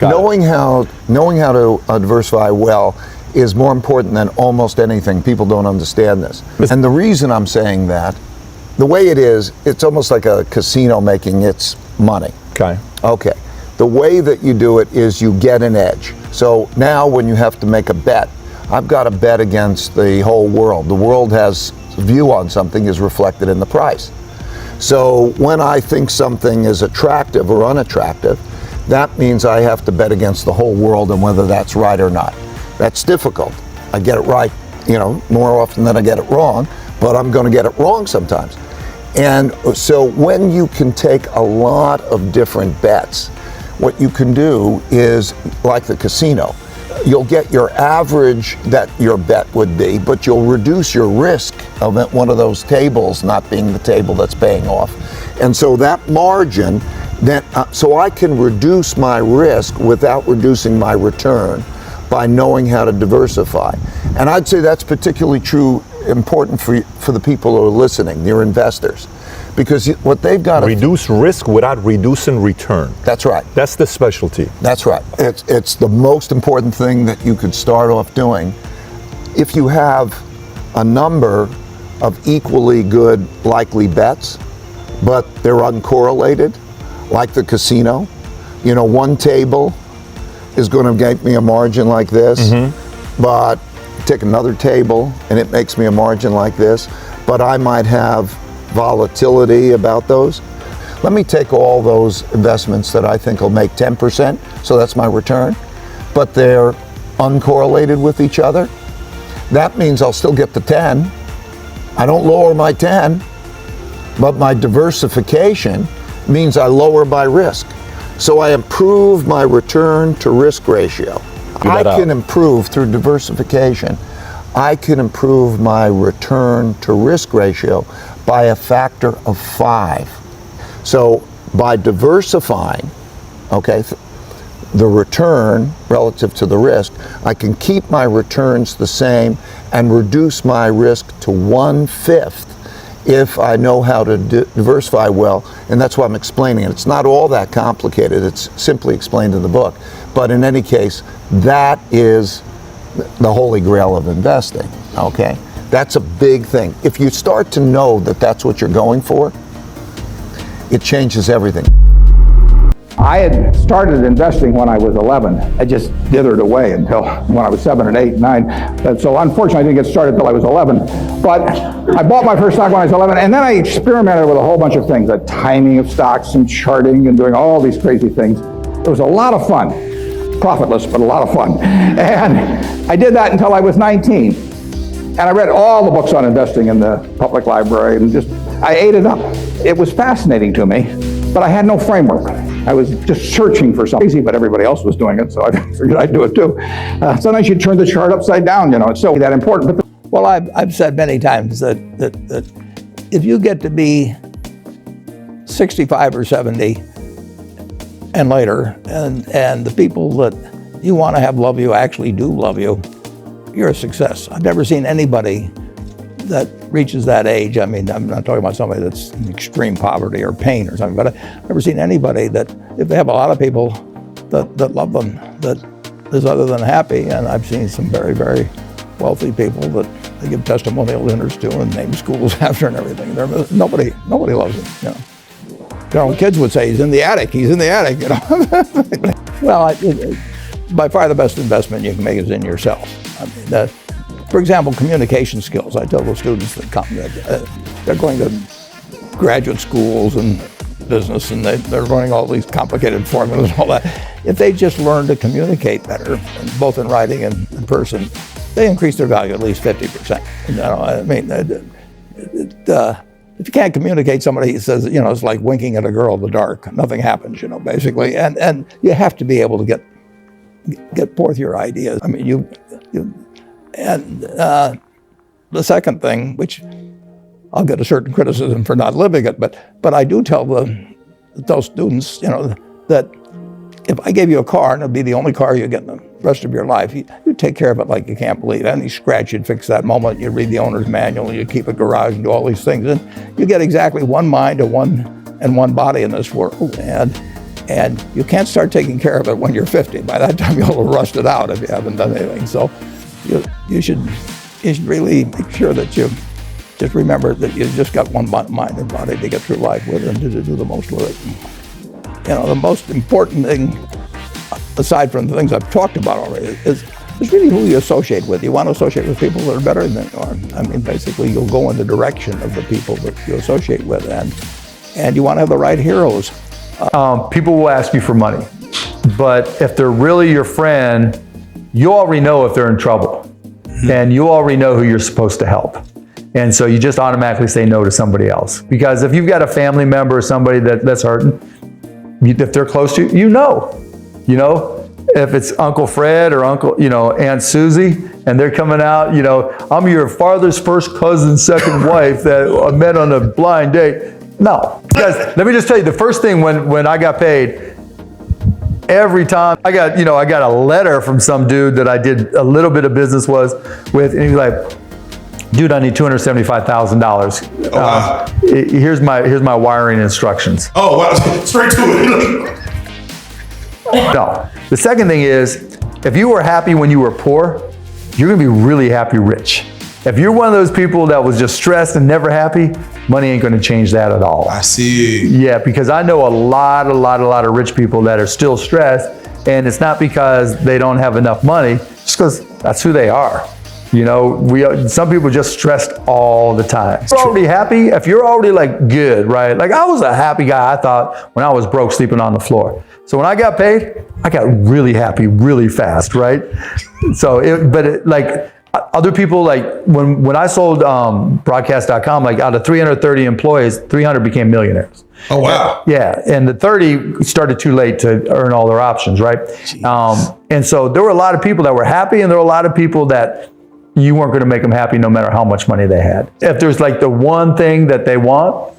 Knowing how to diversify well is more important than almost anything. People don't understand this. And the reason I'm saying that, the way it is, it's almost like a casino making its money. Okay. The way that you do it is you get an edge. So now when you have to make a bet, I've got to bet against the whole world. The world has a view on something is reflected in the price. So when I think something is attractive or unattractive, that means I have to bet against the whole world and whether that's right or not. That's difficult. I get it right, more often than I get it wrong, but I'm going to get it wrong sometimes. And so when you can take a lot of different bets, what you can do is, like the casino, you'll get your average that your bet would be, but you'll reduce your risk of one of those tables not being the table that's paying off. And so that margin, so I can reduce my risk without reducing my return by knowing how to diversify. And I'd say that's particularly important for the people who are listening, your investors. Because what they've got to reduce risk without reducing return. That's right. That's the specialty. That's right. It's the most important thing that you could start off doing. If you have a number of equally good likely bets, but they're uncorrelated, like the casino, one table is going to make me a margin like this, but take another table and it makes me a margin like this, but I might have volatility about those. Let me take all those investments that I think will make 10%, so that's my return, but they're uncorrelated with each other. That means I'll still get the 10. I don't lower my 10, but my diversification means I lower my risk. So I improve my return to risk ratio. I can improve through diversification. I can improve my return to risk ratio by a factor of 5. So by diversifying, the return relative to the risk, I can keep my returns the same and reduce my risk to 1/5 if I know how to diversify well. And that's why I'm explaining it. It's not all that complicated. It's simply explained in the book. But in any case, that is the holy grail of investing, okay? That's a big thing. If you start to know that that's what you're going for, it changes everything. I had started investing when I was 11. I just dithered away until when I was 7 and 8 and 9. And so unfortunately I didn't get started until I was 11. But I bought my first stock when I was 11, and then I experimented with a whole bunch of things, the timing of stocks and charting and doing all these crazy things. It was a lot of fun. Profitless, but a lot of fun. And I did that until I was 19. And I read all the books on investing in the public library, and I ate it up. It was fascinating to me, but I had no framework. I was just searching for something easy, but everybody else was doing it, so I figured I'd do it too. Sometimes you turn the chart upside down, it's so that important. But well, I've said many times that if you get to be 65 or 70 and later, and the people that you want to have love you actually do love you, you're a success. I've never seen anybody that reaches that age. I mean, I'm not talking about somebody that's in extreme poverty or pain or something, but I've never seen anybody that, if they have a lot of people that love them, that is other than happy. And I've seen some very, very wealthy people that they give testimonial dinners to and name schools after and everything. Nobody loves them, Their own kids would say, he's in the attic, Well, by far the best investment you can make is in yourself. I mean, for example, communication skills. I tell the students that come that they're going to graduate schools and business, and they're learning all these complicated formulas and all that. If they just learn to communicate better, both in writing and in person, they increase their value at least 50%. If you can't communicate, somebody says, it's like winking at a girl in the dark. Nothing happens, basically. And you have to be able to get forth your ideas. I mean, the second thing, which I'll get a certain criticism for not living it, but I do tell those students, that if I gave you a car and it'd be the only car you get in the rest of your life, you take care of it like you can't believe. Any scratch, you'd fix that moment. You read the owner's manual, you keep a garage and do all these things, and you get exactly one mind and one body in this world. And you can't start taking care of it when you're 50. By that time, you'll have rusted out if you haven't done anything. So you should really make sure that you just remember that you just got one mind and body to get through life with and to do the most with it. You know, the most important thing, aside from the things I've talked about already, is really who you associate with. You want to associate with people that are better than you are. I mean, basically, you'll go in the direction of the people that you associate with, and you want to have the right heroes. People will ask you for money, but if they're really your friend, you already know if they're in trouble, and you already know who you're supposed to help. And so you just automatically say no to somebody else. Because if you've got a family member or somebody that's hurting, if they're close to you, you know, if it's Uncle Fred or Aunt Susie, and they're coming out, I'm your father's first cousin's second wife that I met on a blind date. No, because let me just tell you, the first thing when I got paid, every time I got a letter from some dude that I did a little bit of business with, and he was like, dude, I need $275,000. Oh, wow. Here's my wiring instructions. Oh, wow. Straight to it. No. The second thing is, if you were happy when you were poor, you're gonna be really happy rich. If you're one of those people that was just stressed and never happy, money ain't gonna change that at all. I see. Yeah, because I know a lot of rich people that are still stressed, and it's not because they don't have enough money, just because that's who they are. Some people just stressed all the time. If you're already happy, if you're already good, right? Like I was a happy guy, I thought, when I was broke sleeping on the floor. So when I got paid, I got really happy really fast, right? So, other people, when I sold broadcast.com, out of 330 employees, 300 became millionaires. Oh, wow. Yeah, and the 30 started too late to earn all their options, right? And so there were a lot of people that were happy, and there were a lot of people that you weren't going to make them happy no matter how much money they had. If there's the one thing that they want,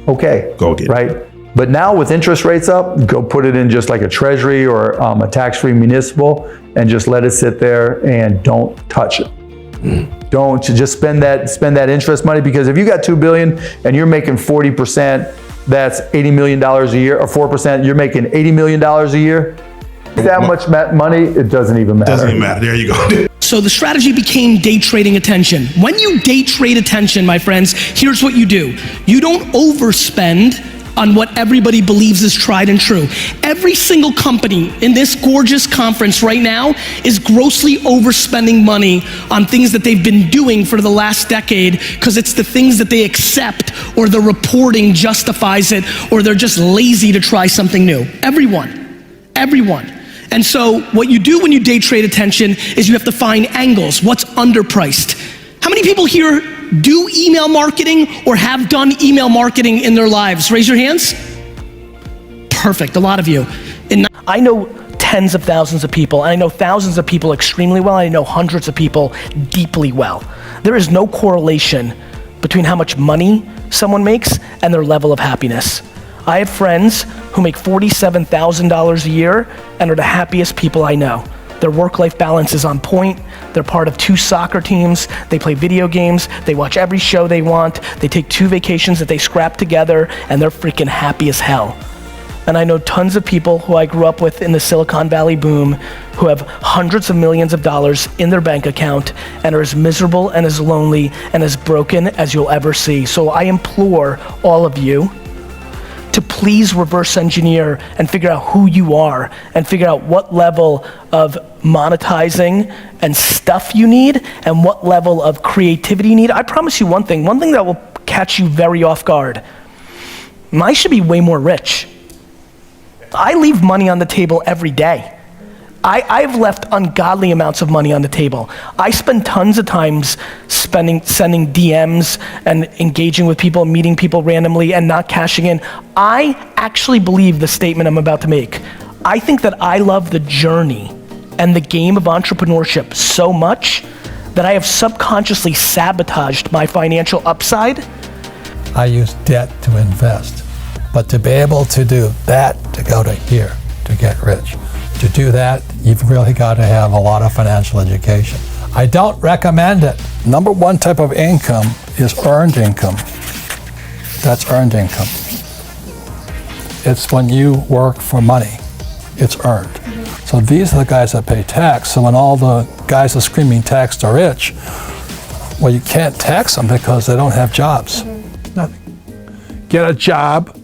okay. Go get it. Right? But now with interest rates up, go put it in just like a treasury or a tax-free municipal and just let it sit there and don't touch it. Don't just spend that interest money, because if you got $2 billion and you're making 40%, that's $80 million a year, or 4%, you're making $80 million a year. That much money, it doesn't even matter. Doesn't even matter. There you go. So the strategy became day trading attention. When you day trade attention, my friends, here's what you do. You don't overspend on what everybody believes is tried and true. Every single company in this gorgeous conference right now is grossly overspending money on things that they've been doing for the last decade, because it's the things that they accept, or the reporting justifies it, or they're just lazy to try something new. Everyone. And so what you do when you day trade attention is you have to find angles. What's underpriced? How many people here do email marketing or have done email marketing in their lives? Raise your hands. Perfect, a lot of you. I know tens of thousands of people, and I know thousands of people extremely well, and I know hundreds of people deeply well. There is no correlation between how much money someone makes and their level of happiness. I have friends who make $47,000 a year and are the happiest people I know. Their work-life balance is on point. They're part of 2 soccer teams. They play video games. They watch every show they want. They take 2 vacations that they scrap together, and they're freaking happy as hell. And I know tons of people who I grew up with in the Silicon Valley boom who have hundreds of millions of dollars in their bank account and are as miserable and as lonely and as broken as you'll ever see. So I implore all of you to please reverse engineer and figure out who you are, and figure out what level of monetizing and stuff you need and what level of creativity you need. I promise you one thing that will catch you very off guard. I should be way more rich. I leave money on the table every day. I've left ungodly amounts of money on the table. I spend tons of times sending DMs and engaging with people, meeting people randomly and not cashing in. I actually believe the statement I'm about to make. I think that I love the journey and the game of entrepreneurship so much that I have subconsciously sabotaged my financial upside. I use debt to invest, but to be able to do that, to go to here, to get rich, to do that, you've really got to have a lot of financial education. I don't recommend it. Number one type of income is earned income. That's earned income. It's when you work for money, it's earned. So these are the guys that pay tax. So when all the guys are screaming tax the rich, well, you can't tax them because they don't have jobs. Nothing. Get a job.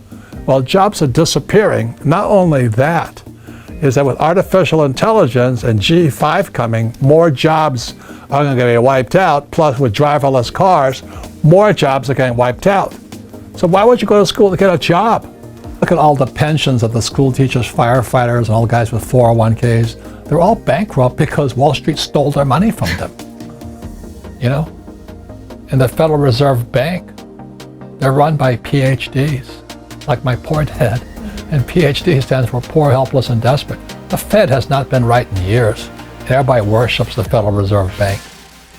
Well, jobs are disappearing. Not only that, is that with artificial intelligence and G5 coming, more jobs are going to be wiped out. Plus, with driverless cars, more jobs are getting wiped out. So why would you go to school to get a job? Look at all the pensions of the school teachers, firefighters, and all the guys with 401ks. They're all bankrupt because Wall Street stole their money from them. You know? And the Federal Reserve Bank, they're run by PhDs, like my poor dad. And PhD stands for poor, helpless, and desperate. The Fed has not been right in years. And everybody worships the Federal Reserve Bank.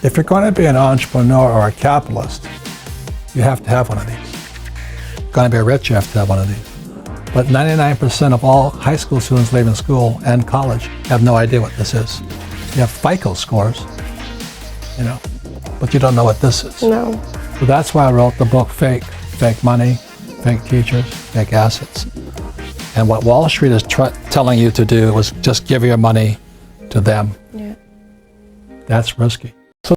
If you're going to be an entrepreneur or a capitalist, you have to have one of these. If you're going to be rich, you have to have one of these. But 99% of all high school students leaving school and college have no idea what this is. You have FICO scores, you know, but you don't know what this is. No. So that's why I wrote the book Fake. Fake money, fake teachers, fake assets. And what Wall Street is telling you to do is just give your money to them. Yeah. That's risky.